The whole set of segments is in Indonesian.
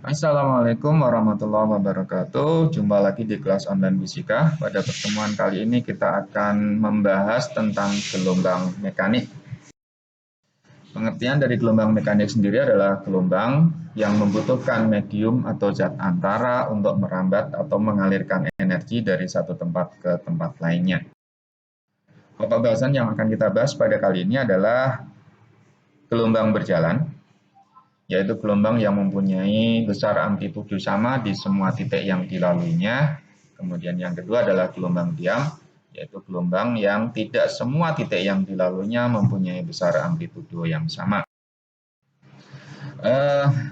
Assalamualaikum warahmatullahi wabarakatuh. Jumpa lagi di kelas online fisika. Pada pertemuan kali ini kita akan membahas tentang gelombang mekanik. Pengertian dari gelombang mekanik sendiri adalah gelombang yang membutuhkan medium atau zat antara untuk merambat atau mengalirkan energi dari satu tempat ke tempat lainnya. Pokok bahasan yang akan kita bahas pada kali ini adalah gelombang berjalan, yaitu gelombang yang mempunyai besar amplitudo sama di semua titik yang dilaluinya. Kemudian yang kedua adalah gelombang diam, yaitu gelombang yang tidak semua titik yang dilaluinya mempunyai besar amplitudo yang sama.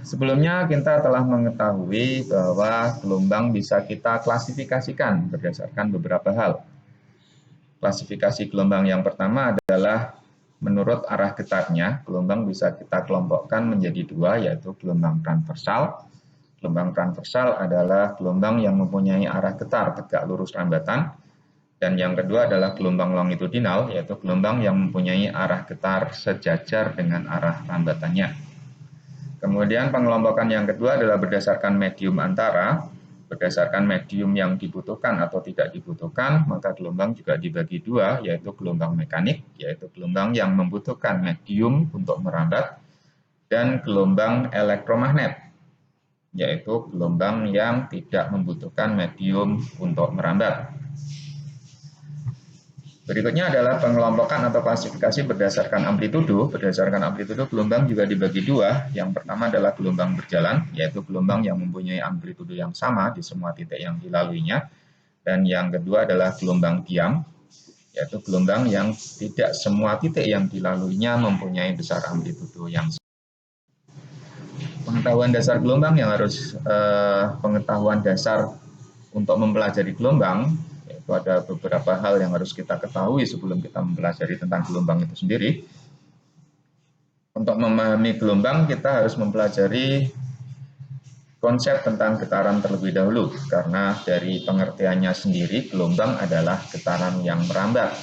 Sebelumnya kita telah mengetahui bahwa gelombang bisa kita klasifikasikan berdasarkan beberapa hal. Klasifikasi gelombang yang pertama adalah menurut arah getarnya. Gelombang bisa kita kelompokkan menjadi dua, yaitu gelombang transversal. Gelombang transversal adalah gelombang yang mempunyai arah getar tegak lurus rambatan. Dan yang kedua adalah gelombang longitudinal, yaitu gelombang yang mempunyai arah getar sejajar dengan arah rambatannya. Kemudian pengelompokan yang kedua adalah berdasarkan medium antara. Berdasarkan medium yang dibutuhkan atau tidak dibutuhkan, maka gelombang juga dibagi dua, yaitu gelombang mekanik, yaitu gelombang yang membutuhkan medium untuk merambat, dan gelombang elektromagnet, yaitu gelombang yang tidak membutuhkan medium untuk merambat. Berikutnya adalah pengelompokan atau klasifikasi berdasarkan amplitudo. Berdasarkan amplitudo, gelombang juga dibagi dua. Yang pertama adalah gelombang berjalan, yaitu gelombang yang mempunyai amplitudo yang sama di semua titik yang dilaluinya. Dan yang kedua adalah gelombang diam, yaitu gelombang yang tidak semua titik yang dilaluinya mempunyai besar amplitudo yang sama. Pengetahuan dasar gelombang yang harus pengetahuan dasar untuk mempelajari gelombang, itu ada beberapa hal yang harus kita ketahui sebelum kita mempelajari tentang gelombang itu sendiri. Untuk memahami gelombang, kita harus mempelajari konsep tentang getaran terlebih dahulu, karena dari pengertiannya sendiri, gelombang adalah getaran yang merambat.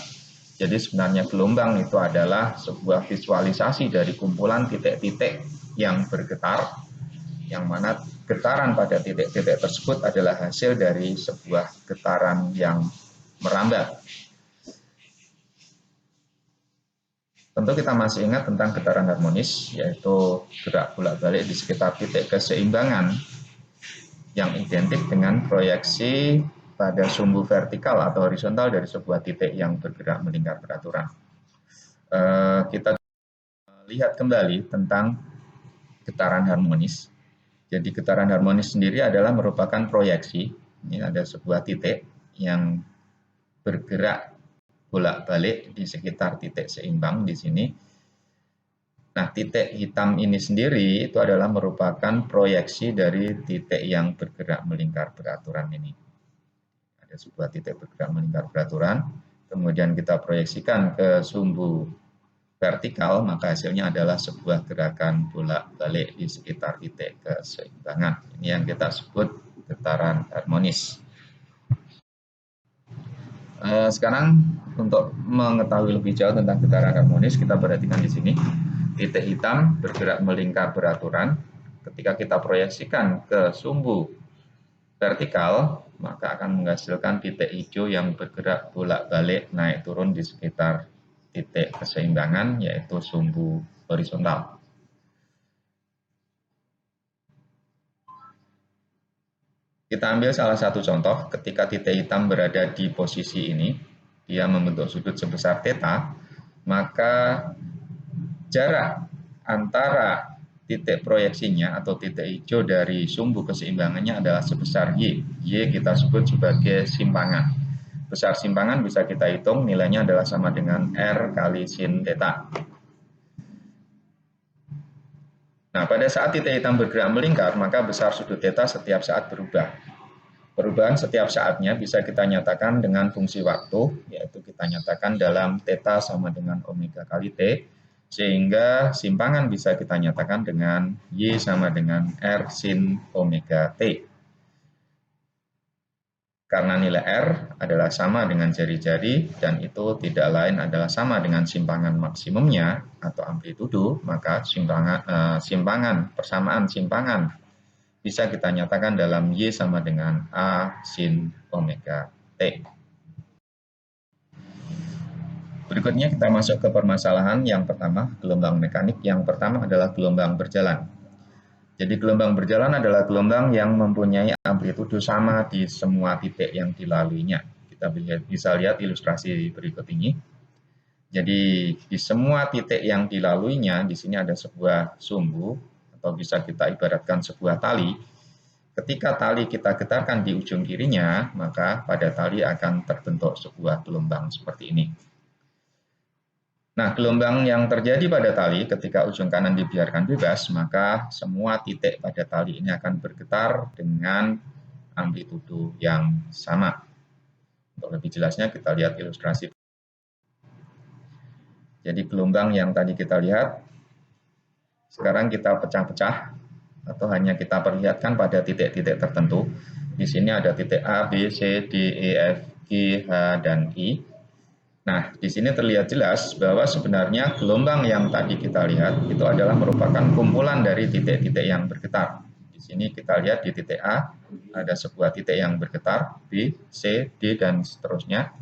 Jadi sebenarnya gelombang itu adalah sebuah visualisasi dari kumpulan titik-titik yang bergetar, yang mana getaran pada titik-titik tersebut adalah hasil dari sebuah getaran yang merambat. Tentu kita masih ingat tentang getaran harmonis, yaitu gerak bolak-balik di sekitar titik keseimbangan yang identik dengan proyeksi pada sumbu vertikal atau horizontal dari sebuah titik yang bergerak melingkar beraturan. Kita lihat kembali tentang getaran harmonis. Jadi getaran harmonis sendiri adalah merupakan proyeksi. Ini ada sebuah titik yang bergerak bolak-balik di sekitar titik seimbang di sini. Nah, titik hitam ini sendiri itu adalah merupakan proyeksi dari titik yang bergerak melingkar beraturan ini. Ada sebuah titik bergerak melingkar beraturan, kemudian kita proyeksikan ke sumbu vertikal, maka hasilnya adalah sebuah gerakan bolak-balik di sekitar titik keseimbangan. Ini yang kita sebut getaran harmonis. Sekarang untuk mengetahui lebih jauh tentang getaran harmonis, kita perhatikan di sini. Titik hitam bergerak melingkar beraturan. Ketika kita proyeksikan ke sumbu vertikal, maka akan menghasilkan titik hijau yang bergerak bolak-balik naik turun di sekitar titik keseimbangan, yaitu sumbu horizontal. Kita ambil salah satu contoh, ketika titik hitam berada di posisi ini, dia membentuk sudut sebesar theta, maka jarak antara titik proyeksinya atau titik hijau dari sumbu keseimbangannya adalah sebesar Y. Y kita sebut sebagai simpangan. Besar simpangan bisa kita hitung, nilainya adalah sama dengan R kali sin theta. Nah, pada saat titik hitam bergerak melingkar, maka besar sudut theta setiap saat berubah. Perubahan setiap saatnya bisa kita nyatakan dengan fungsi waktu, yaitu kita nyatakan dalam theta sama dengan omega kali T, sehingga simpangan bisa kita nyatakan dengan Y sama dengan R sin omega T. Karena nilai R adalah sama dengan jari-jari dan itu tidak lain adalah sama dengan simpangan maksimumnya atau amplitudo, maka persamaan simpangan bisa kita nyatakan dalam Y sama dengan A sin omega T. Berikutnya kita masuk ke permasalahan yang pertama, gelombang mekanik. Yang pertama adalah gelombang berjalan. Jadi gelombang berjalan adalah gelombang yang mempunyai amplitudo sama di semua titik yang dilaluinya. Kita bisa lihat ilustrasi berikut ini. Jadi di semua titik yang dilaluinya, di sini ada sebuah sumbu, atau bisa kita ibaratkan sebuah tali. Ketika tali kita getarkan di ujung kirinya, maka pada tali akan terbentuk sebuah gelombang seperti ini. Nah, gelombang yang terjadi pada tali ketika ujung kanan dibiarkan bebas, maka semua titik pada tali ini akan bergetar dengan amplitudo yang sama. Untuk lebih jelasnya kita lihat ilustrasi. Jadi gelombang yang tadi kita lihat, sekarang kita pecah-pecah atau hanya kita perlihatkan pada titik-titik tertentu. Di sini ada titik A, B, C, D, E, F, G, H, dan I. Nah, di sini terlihat jelas bahwa sebenarnya gelombang yang tadi kita lihat itu adalah merupakan kumpulan dari titik-titik yang bergetar. Di sini kita lihat di titik A ada sebuah titik yang bergetar, B, C, D, dan seterusnya.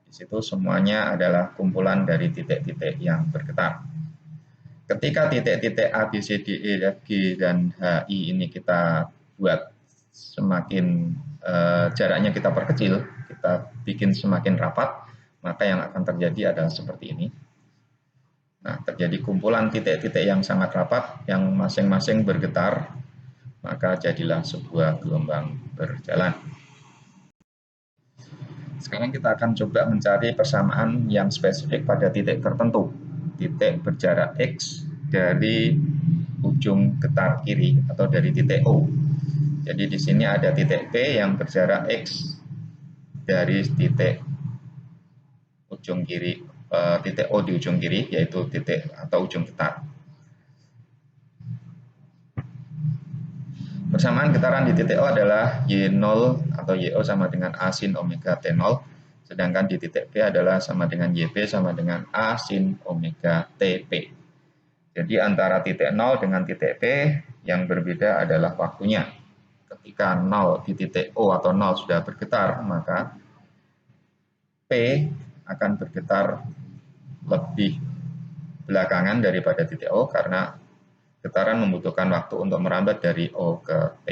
Di situ semuanya adalah kumpulan dari titik-titik yang bergetar. Ketika titik-titik A, B, C, D, E, F, G, dan H, I ini kita buat semakin jaraknya kita perkecil, kita bikin semakin rapat, maka yang akan terjadi adalah seperti ini. Nah, terjadi kumpulan titik-titik yang sangat rapat, yang masing-masing bergetar, maka jadilah sebuah gelombang berjalan. Sekarang kita akan coba mencari persamaan yang spesifik pada titik tertentu. Titik berjarak X dari ujung getar kiri atau dari titik O. Jadi di sini ada titik P yang berjarak X dari titik ujung kiri, titik O di ujung kiri, yaitu titik atau ujung getar. Persamaan getaran di titik O adalah Y0 atau YO sama dengan A sin omega T0, sedangkan di titik P adalah sama dengan YB sama dengan A sin omega TP. Jadi antara titik 0 dengan titik P yang berbeda adalah waktunya. Ketika 0 di titik O atau 0 sudah bergetar, maka P akan bergetar lebih belakangan daripada titik O karena getaran membutuhkan waktu untuk merambat dari O ke P.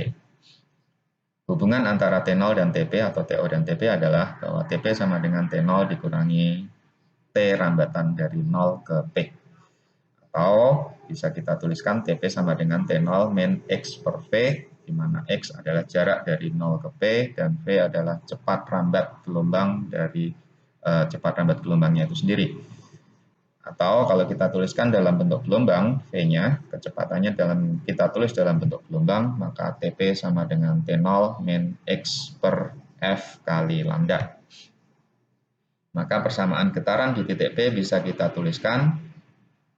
Hubungan antara T0 dan TP atau TO dan TP adalah bahwa TP sama dengan T0 dikurangi T rambatan dari 0 ke P. Atau bisa kita tuliskan TP sama dengan T0 min X per V, di mana X adalah jarak dari 0 ke P dan V adalah cepat rambat gelombang dari cepat rambat gelombangnya itu sendiri. Atau kalau kita tuliskan dalam bentuk gelombang, V-nya, kecepatannya kita tulis dalam bentuk gelombang, maka TP sama dengan T0 min X per F kali lambda. Maka persamaan getaran di titik P bisa kita tuliskan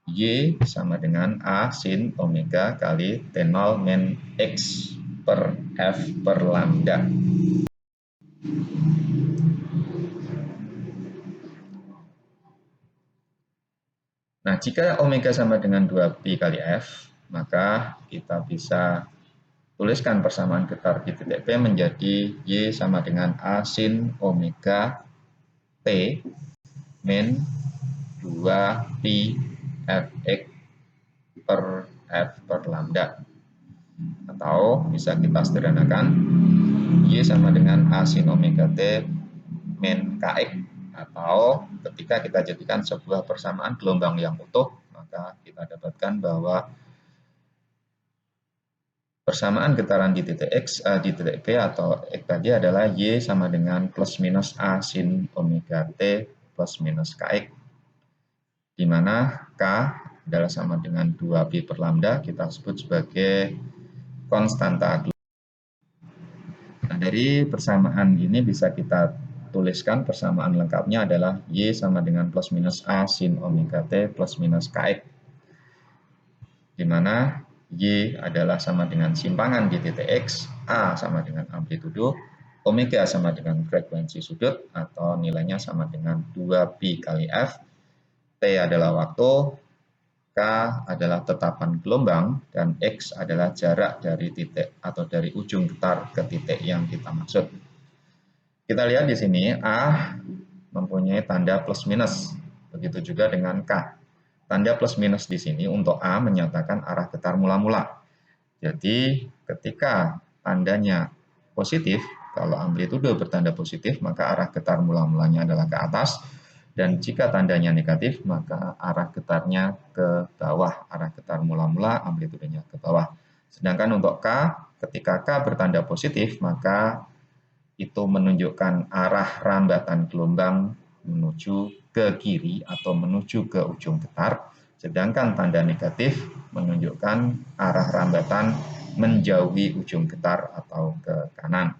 Y sama dengan A sin omega kali T0 min X per F per lambda. Nah, jika omega sama dengan 2pi kali F, maka kita bisa tuliskan persamaan getar di titik P menjadi Y sama dengan A sin omega T min 2pi Fx per F per lambda. Atau bisa kita sederhanakan Y sama dengan A sin omega T min Kx. Atau ketika kita jadikan sebuah persamaan gelombang yang utuh, maka kita dapatkan bahwa persamaan getaran di titik X, di titik P atau X tadi adalah Y sama dengan plus minus A sin omega T plus minus Kx, di mana K adalah sama dengan 2pi per lambda, kita sebut sebagai konstanta. Nah, dari persamaan ini bisa kita tuliskan persamaan lengkapnya adalah Y sama dengan plus minus A sin omega T plus minus Kx, di mana Y adalah sama dengan simpangan di titik X, A sama dengan amplitudo, omega sama dengan frekuensi sudut atau nilainya sama dengan 2pi kali F, T adalah waktu, K adalah tetapan gelombang dan X adalah jarak dari titik atau dari ujung getar ke titik yang kita maksud. Kita lihat di sini A mempunyai tanda plus minus, begitu juga dengan K. Tanda plus minus di sini untuk A menyatakan arah getar mula-mula. Jadi ketika tandanya positif, kalau amplitudo bertanda positif, maka arah getar mula-mulanya adalah ke atas. Dan jika tandanya negatif, maka arah getarnya ke bawah. Arah getar mula-mula, amplitudenya ke bawah. Sedangkan untuk K, ketika K bertanda positif, maka itu menunjukkan arah rambatan gelombang menuju ke kiri atau menuju ke ujung getar. Sedangkan tanda negatif menunjukkan arah rambatan menjauhi ujung getar atau ke kanan.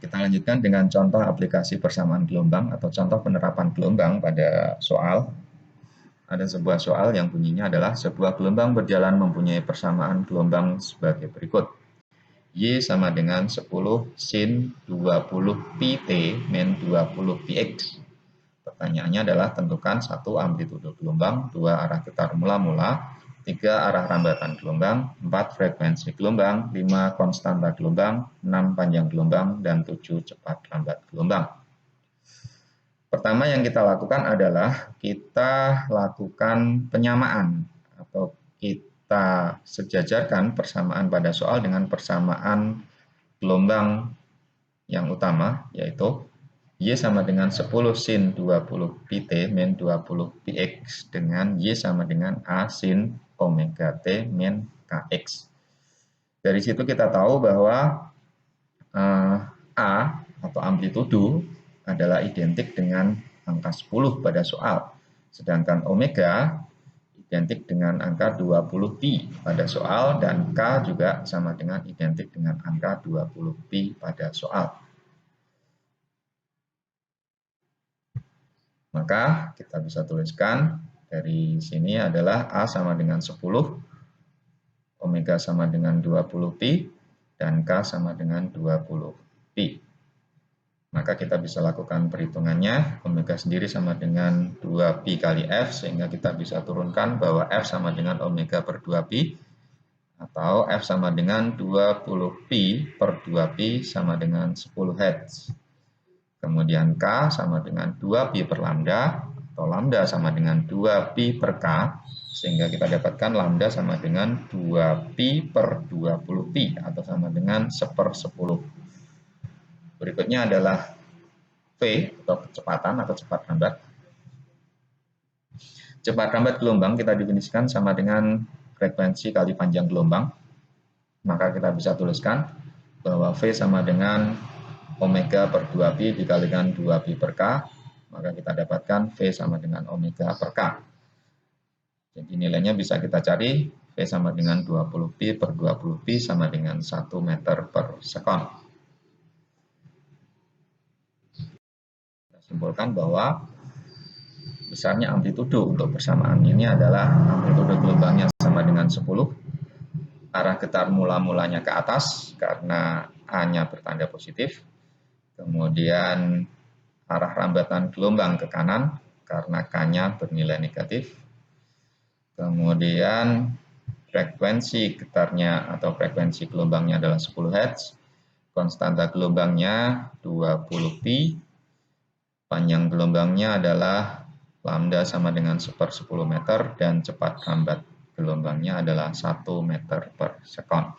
Kita lanjutkan dengan contoh aplikasi persamaan gelombang atau contoh penerapan gelombang pada soal. Ada sebuah soal yang bunyinya adalah sebuah gelombang berjalan mempunyai persamaan gelombang sebagai berikut. Y sama dengan 10 sin 20 pi T min 20 pi X. Pertanyaannya adalah tentukan 1 amplitudo gelombang, 2 arah getar mula-mula, 3 arah rambatan gelombang, 4 frekuensi gelombang, 5 konstanta gelombang, 6 panjang gelombang, dan 7 cepat lambat gelombang. Pertama yang kita lakukan adalah kita lakukan penyamaan atau kita sejajarkan persamaan pada soal dengan persamaan gelombang yang utama, yaitu Y sama dengan 10 sin 20 pi T min 20 pi X dengan Y sama dengan A sin omega T min Kx. Dari situ kita tahu bahwa A atau amplitudo adalah identik dengan angka 10 pada soal. Sedangkan omega identik dengan angka 20 pi pada soal dan K juga sama dengan identik dengan angka 20 pi pada soal. Maka kita bisa tuliskan dari sini adalah A sama dengan 10, omega sama dengan 20 pi, dan K sama dengan 20 pi. Maka kita bisa lakukan perhitungannya, omega sendiri sama dengan 2 pi kali F, sehingga kita bisa turunkan bahwa F sama dengan omega per 2 pi, atau F sama dengan 20 pi per 2 pi sama dengan 10 Hz. Kemudian K sama dengan 2 pi per lambda, atau lambda sama dengan 2 pi per K, sehingga kita dapatkan lambda sama dengan 2 pi per 20 pi, atau sama dengan 1/10. Berikutnya adalah V, atau kecepatan atau cepat lambat. Cepat lambat gelombang kita definisikan sama dengan frekuensi kali panjang gelombang. Maka kita bisa tuliskan bahwa V sama dengan omega per 2 pi dikalikan 2 pi per K, maka kita dapatkan V sama dengan omega per K. Jadi nilainya bisa kita cari, V sama dengan 20 pi per 20 pi sama dengan 1 meter per sekon. Kita simpulkan bahwa besarnya amplitudo untuk persamaan ini adalah amplitudo gelombangnya sama dengan 10, arah getar mula-mulanya ke atas karena A-nya bertanda positif, kemudian arah rambatan gelombang ke kanan karena K-nya bernilai negatif. Kemudian frekuensi getarnya atau frekuensi gelombangnya adalah 10 Hz. Konstanta gelombangnya 20 pi. Panjang gelombangnya adalah lambda sama dengan 1/10 meter dan cepat lambat gelombangnya adalah 1 meter per sekon.